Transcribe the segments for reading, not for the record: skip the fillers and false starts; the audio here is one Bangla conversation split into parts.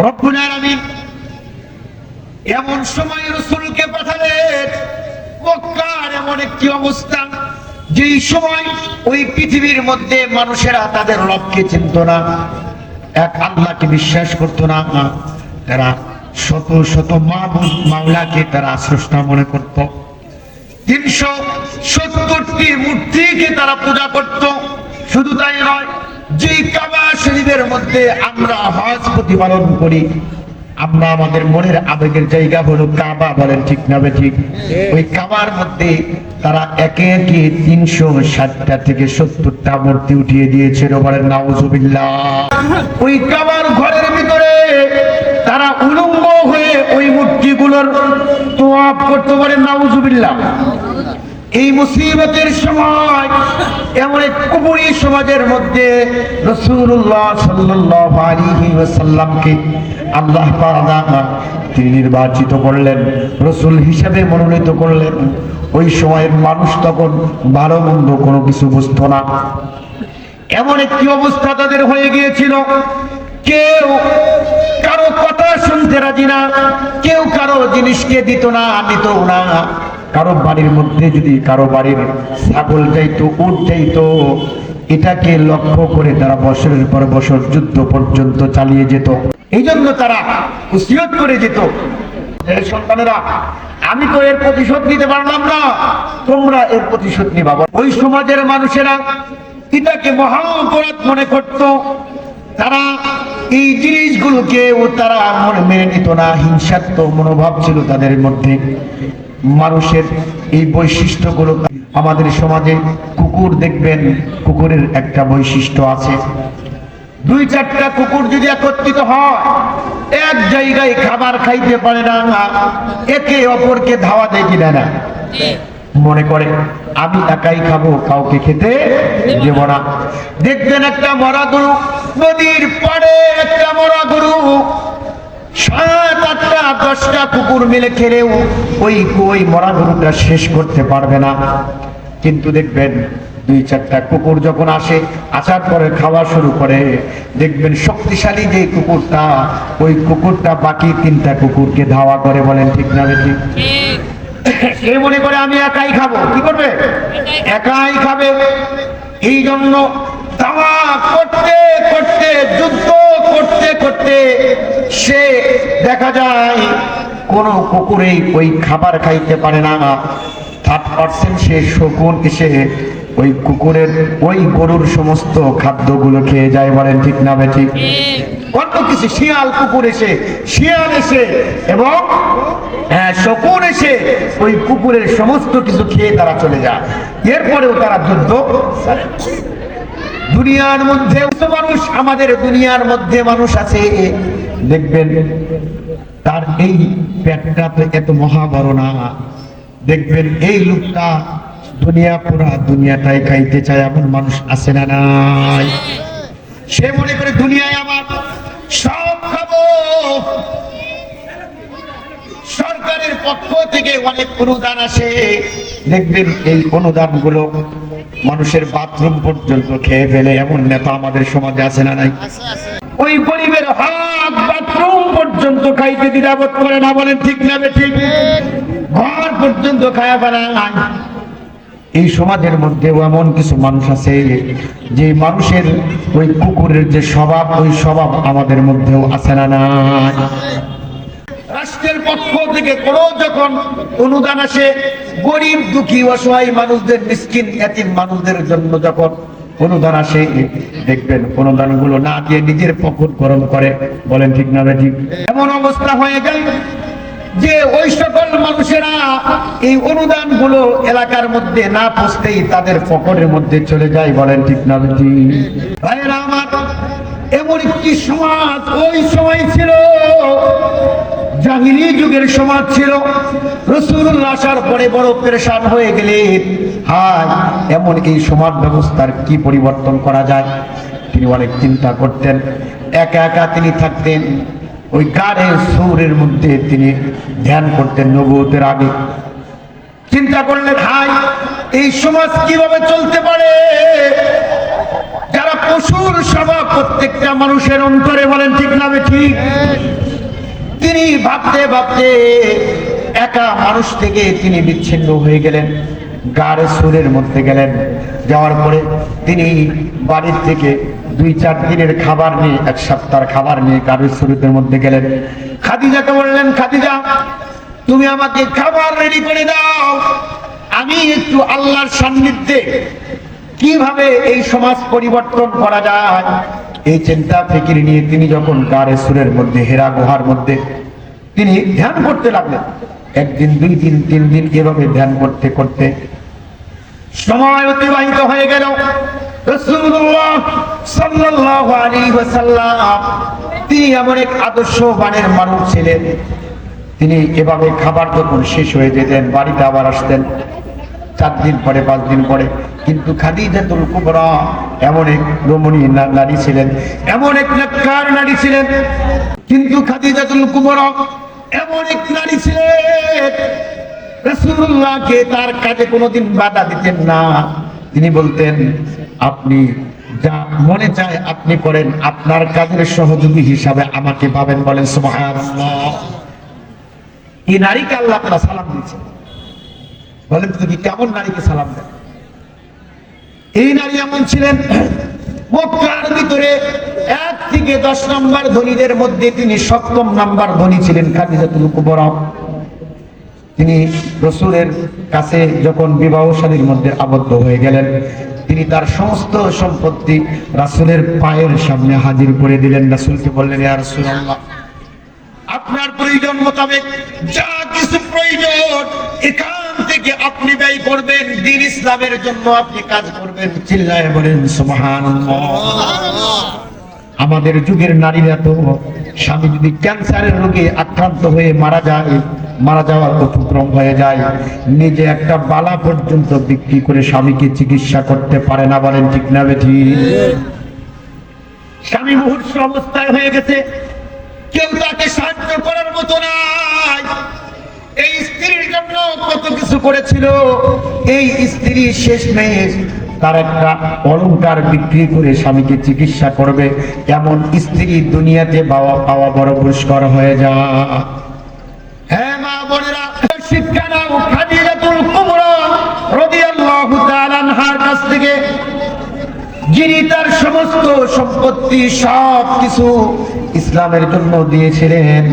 রব্বুল আলামিন এমন সময় রাসূলকে পাঠালেন, মক্কার এমন একটি অবস্থা যেই সময় ওই পৃথিবীর মধ্যে মানুষেরা তাদের রবকে চিনত না, এক আল্লাহকে বিশ্বাস করত না। তারা শত শত মাবুদ মাওলাকে তারা স্রষ্টা মনে করত। 370টি মূর্তিকে তারা পূজা করত। শুধু তাই নয়, যেই কাবা শরীফের মধ্যে আমরা হজ প্রতিপালন করি, আমরা আমাদের মনের আবেগের জায়গা হলো কাবা, বলেন ঠিক না ঠিক? ওই কাবার মধ্যে তারা একে একে 360টা থেকে 70টা মূর্তি উঠিয়ে দিয়েছিল, বলেন নাউজুবিল্লাহ। ওই কাবার ঘরের ভিতরে তারা উলঙ্গ হয়ে ওই মূর্তিগুলোর তোয়াফ করতে, বলেন নাউজুবিল্লাহ। এই মুসিবতের সময় এমন এক কুফরি সমাজের মধ্যে রাসূলুল্লাহ সাল্লাল্লাহু আলাইহি ওয়াসাল্লামকে আল্লাহ তাআলা তিনি নির্বাচিত করলেন, রাসূল হিসেবে মনোনীত করলেন। ওই সময়ের মানুষ তখন ভালো মন্দ কোনো কিছু বুঝতো না। এমন একটি অবস্থা তাদের হয়ে গিয়েছিল, কেউ কারো কথা শুনতে রাজি না, কেউ কারো জিনিসকে দিত না, নিত না। কারো বাড়ির মধ্যে যদি কারো বাড়ির ছাগল যাইতো, উট যাইতো, এটাকে লক্ষ্য করে তারা বছরের পর বছর যুদ্ধ পর্যন্ত চালিয়ে যেত। এই জন্য তারা ওসিয়ত করে যেত, সন্তানেরা আমি তো এর প্রতিশোধ নিতে পারলাম না, তোমরা এর প্রতিশোধ নিবা। ওই সমাজের মানুষেরা এটাকে মহা অপরাধ মনে করত। তারা এই জিনিসগুলোকে তারা মেনে নিত না। হিংসাত্মক মনোভাব ছিল তাদের মধ্যে। মানুষের এই বৈশিষ্ট্যগুলো আমাদের সমাজে, কুকুর দেখবেন, কুকুরের একটা বৈশিষ্ট্য আছে, 2-4টা কুকুর যদি একত্রিত হয়, এক জায়গায় খাবার খাইতে পারে না, একে অপরকে ধাওয়া দেয় কিনা না, মনে করে আমি একাই খাবো, কাউকে খেতে দেব না। দেখবেন একটা মরা গরু, নদীর পাড়ে একটা মরা গরু 7-8টা 10টা কুকুর মিলে খেলেও ওই মরা গরুটা শেষ করতে পারবে না। কিন্তু দেখবেন 2-4টা কুকুর যখন আসে, আসার পরে খাওয়া শুরু করে, দেখবেন শক্তিশালী যে কুকুরটা, ওই কুকুরটা বাকি 3টা কুকুরকে ধাওয়া করে, বলেন ঠিক না ঠিক? সে মনে করে আমি একাই খাবো, কি করবে? একাই খাবে। এই জন্য ধাওয়া করতে করতে, যুদ্ধ করতে করতে সে দেখা যায় কোন কুকুরেই ওই খাবার খাইতে পারে না। 30% সে শকুন এসে ওই কুকুরের, ওই গরুর সমস্ত খাদ্যগুলো খেয়ে যায়, বলেন ঠিক না ঠিক? অন্য কিছু শিয়াল, কুকুর এসে, শিয়াল এসে এবং শকুন এসে ওই কুকুরের সমস্ত কিছু খেয়ে তারা চলে যায়। এরপরেও তারা যুদ্ধ। দুনিয়ার মধ্যে মানুষ, আমাদের দুনিয়ার মধ্যে মানুষ আছে, দেখবেন তার এই পেটটা তো এত মহাবড় না, দেখবেন এই লোকটা দুনিয়া, পুরা দুনিয়াটাই খাইতে চায়, এমন মানুষ আছে না নাই? সে মনে করে দুনিয়ায় আমার সব খাবো। সরকারের পক্ষ থেকে অনেক অনুদান আসে, দেখবেন এই অনুদান গুলো মানুষের বাথরুম পর্যন্ত খেয়ে ফেলে, এমন নেতা আমাদের সমাজে আছে না নাই? ওই গরিবের হাত বাথরুম পর্যন্ত খাইতে দ্বিধাবোধ করে না, বলেন ঠিক না ঠিক? ঘর পর্যন্ত খায়া ফেলা। এই সমাজের মধ্যেও এমন কিছু মানুষ আছে যে মানুষের ওই কুকুরের যে স্বভাব, ওই স্বভাব আমাদের মধ্যেও আছে না নাই? রাষ্ট্রের পক্ষ থেকে কোনো যখন অনুদান আসে, গরিব দুঃখী অসহায় মানুষদের, মিসকিন এতিম মানুষদের জন্য যখন অনুদান আসে, দেখবেন অনুদানগুলো না দিয়ে নিজের পকেট গরম করে, বলেন ঠিক না ঠিক? এমন অবস্থা হয়ে যায় যে ওই সকল মানুষেরা এই অনুদান গুলো এলাকার মধ্যে না পৌঁছতেই তাদের পকেটের মধ্যে চলে যায়, বলেন ঠিক না ঠিক? ভাইরা আমার, এমন একটি সমাজ ওই সময় ছিল, জাহিলি যুগের সমাজ ছিল। রাসূলুল্লাহ আসার পরে বড় পেরেশান হয়ে গেলেন, হায় এমন এই সমাজ ব্যবস্থার কি পরিবর্তন করা যায়। তিনি অনেক চিন্তা করতেন, একা একা তিনি থাকতেন, ওই গাড়ে সুরের মধ্যে তিনি ধ্যান করতেন নবুয়তের আগে। চিন্তা করলেন, হায় এই সমাজ কিভাবে চলতে পারে? যারা পশুর স্বভাব প্রত্যেকটা মানুষের অন্তরে, বলেন ঠিক না ঠিক? তিনি ভাবতে ভাবতে একা মানুষ থেকে তিনি বিচ্ছিন্ন হয়ে গেলেন, গাড়ে সুরের মধ্যে গেলেন। যাওয়ার পরে তিনি বাড়ির থেকে 2-4 দিনের খাবার নিয়ে, 1 সপ্তাহের খাবার নিয়ে গাড়ে সুরের মধ্যে গেলেন। খাদিজাকে বললেন, খাদিজা তুমি আমাকে খাবার রেডি করে দাও, আমি একটু আল্লাহর সান্নিধ্যে কিভাবে এই সমাজ পরিবর্তন করা যায় এই চিন্তা ফিকির নিয়ে তিনি যখন গাড়ে সুরের মধ্যে, হেরা গুহার মধ্যে তিনি ধ্যান করতে লাগলেন। 1 দিন 2 দিন 3 দিন এভাবে ধ্যান করতে করতে সময় অতিবাহিত হয়ে গেল। রাসূলুল্লাহ সাল্লাল্লাহু আলাইহি ওয়াসাল্লাম তিনি এমন এক আদর্শবানের মানুষ ছিলেন। তিনি এভাবে খাবার যখন শেষ হয়ে যেতেন বাড়িতে আবার আসতেন 4 দিন পরে 5 দিন পরে। কিন্তু খাদিজাতুল কুবরা এমন এক রমণী নারী ছিলেন, এমন এক নেককার নারী ছিলেন। কিন্তু খাদিজাতুল কুবরা এমন এক নারী ছিলেন, রাসূলুল্লাহকে তার কাজে কোনোদিন বাধা দিতেন না। তিনি বলতেন, আপনি যা মনে চায় আপনি করেন, আপনার কাজের সহযোগী হিসাবে আমাকে পাবেন। বলেন সুবহানাল্লাহ। এই নারীকে আল্লাহ তাআলা সালাম দিয়েছেন। বলেন তো কি কেমন নারীকে সালাম দেন? এই নারী এমন ছিলেন, মক্কার ভিতরে 1 থেকে 10 নম্বর ধনীদের মধ্যে তিনি 7ম নাম্বার ধনী ছিলেন খাদিজাতুল কুবরা। তিনি রাসূলের কাছে যখন বিবাহ শাদীর মধ্যে আবদ্ধ হয়ে গেলেন, তিনি তার সমস্ত সম্পত্তি রাসূলের পায়ের সামনে হাজির করে দিলেন। রাসূলকে বললেন, ইয়া রাসূলুল্লাহ আপনার প্রয়োজন মোতাবেক যা কিছু প্রয়োজন এখান থেকে আপনি ব্যয় করবেন, দ্বীন ইসলামের জন্য আপনি কাজ করবেন। চিল্লায়ে বলেন সুবহানাল্লাহ। আমাদের যুগের নারীরা তো স্বামী যদি ক্যান্সারের রোগে আক্রান্ত হয়ে মারা যাওয়ার উপক্রম হয়ে যায়, নিজে একটা বালা পর্যন্ত বিক্রি করে স্বামীকে চিকিৎসা করতে পারে না। বলেন ঠিক না বেঠিক? স্বামী মুহূর্ত অবস্থায় হয়ে গেছে, কেউ তাকে সাহায্য করার মতো নাই। এই স্ত্রীর জন্য কত কিছু করেছিল, এই স্ত্রী শেষ মেয়ে তার একটা অলংকার বিক্রি করে স্বামীকে চিকিৎসা করবে, এমন স্ত্রী দুনিয়াতে পাওয়া বড় পুরস্কার হয়ে যায়। হ্যাঁ মা বোনেরা, শিক্ষা নাও খাদিজাতুল কুবরা রাদিয়াল্লাহু তাআলা আনহার কাছ থেকে, যিনি তার সমস্ত সম্পত্তি সব কিছু ইসলামের জন্য দিয়েছিলেন।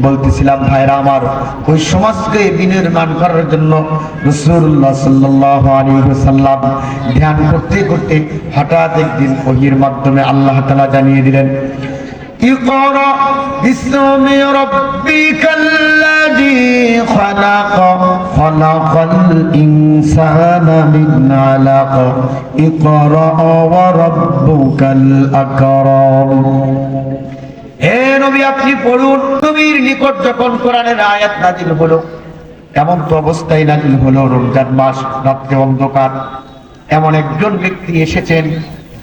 বলতেছিলাম ভাইরা আমার, ওই সমাজকে বিনির্মাণ করার জন্য রাসূলুল্লাহ সাল্লাল্লাহু আলাইহি ওয়াসাল্লাম ধ্যান করতে করতে হঠাৎ একদিন ওহীর মাধ্যমে আল্লাহ তাআলা জানিয়ে দিলেন, ইকরা বিসমি রাব্বিকাল্লাযী খালাক খালাকাল ইনসানা মিন আলাক ইকরা ওয়া রাব্বুকাল আকরাম। হে নবী আপনি পড়ুন। নবীর নিকট যখন কোরআনের আয়াত নাযিল হলো, এমন তো অবস্থায় নাযিল হলো রমজান মাস, রাত্রে অন্ধকার, এমন একজন ব্যক্তি এসেছেন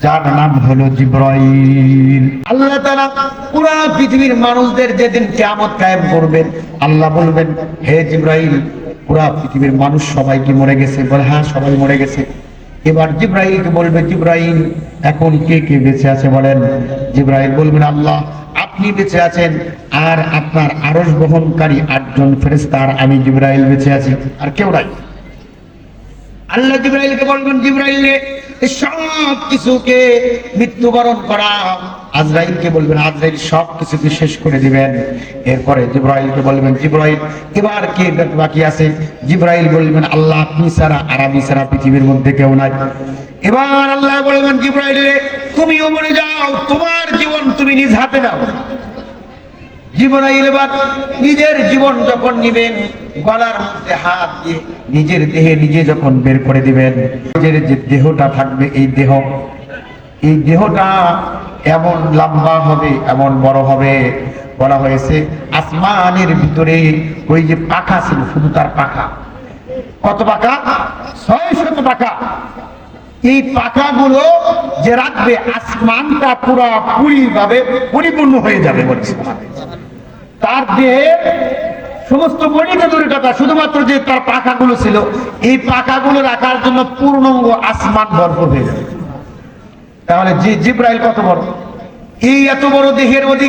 যার নাম হলো জিবরাইল। আল্লাহ তাআলা পুরা পৃথিবীর মানুষদের যেদিন কিয়ামত কায়েম করবেন, আল্লাহ বলবেন, হে জিবরাইল পুরা পৃথিবীর মানুষ সবাই কি মরে গেছে? বলে হ্যাঁ সবাই মরে গেছে। এবার জিবরাইলকে বলবে, জিবরাইল এখন কে কে বেঁচে আছে বলেন? জিবরাইল বলবেন, আল্লাহ আপনি বেঁচে আছেন আর আপনার আরশ বহনকারী 8 জন ফেরেশতা আর আমি জিবরাইল বেঁচে আছি, আর কেউ নাই। আল্লাহ জিবরাইলকে বলবেন, জিবরাইল সব কিছুকে মৃত্যুবরণ করা। আজরাইলকে বলবেন, আজরাইল সব কিছুকে শেষ করে দিবেন। এরপরে জিবরাইলকে বলবেন, জিবরাইল এবার কে বাকি আছে? জিবরাইল বলবেন, আল্লাহ আপনি ছাড়া আর আমি ছাড়া পৃথিবীর মধ্যে কেউ নাই। এবার আল্লাহ বলবেন, জিবরাইল তুমিও মরে যাও, তোমার জীবন তুমি নিজ হাতে নাও। জিবরাইল এবার নিজের জীবন যখন নিবেন, গলার মধ্যে হাত দিয়ে নিজের দেহে নিজে যখন বের করে দিবেন, নিজের যে দেহটা থাকবে এই দেহটা এমন লম্বা হবে, এমন বড় হবে। বলা হয়েছে আসমানের ভিতরে ওই যে পাখা ছিল, শুধু তার পাখা, কত পাখা? 600 পাখা। এই পাখাগুলো যে রাখবে, আসমানটা পুরোপুরি ভাবে পরিপূর্ণ হয়ে যাবে। তার দেহে সমস্ত মনিকা দূরের কথা, শুধুমাত্র যে তার পাখাগুলো ছিল, এই পাখাগুলো রাখার জন্য পূর্ণাঙ্গ আসমান ভরপুর হয়ে যাবে। তাহলে জিব্রাইল কত বড়? এই এত বড় দেহের অধিক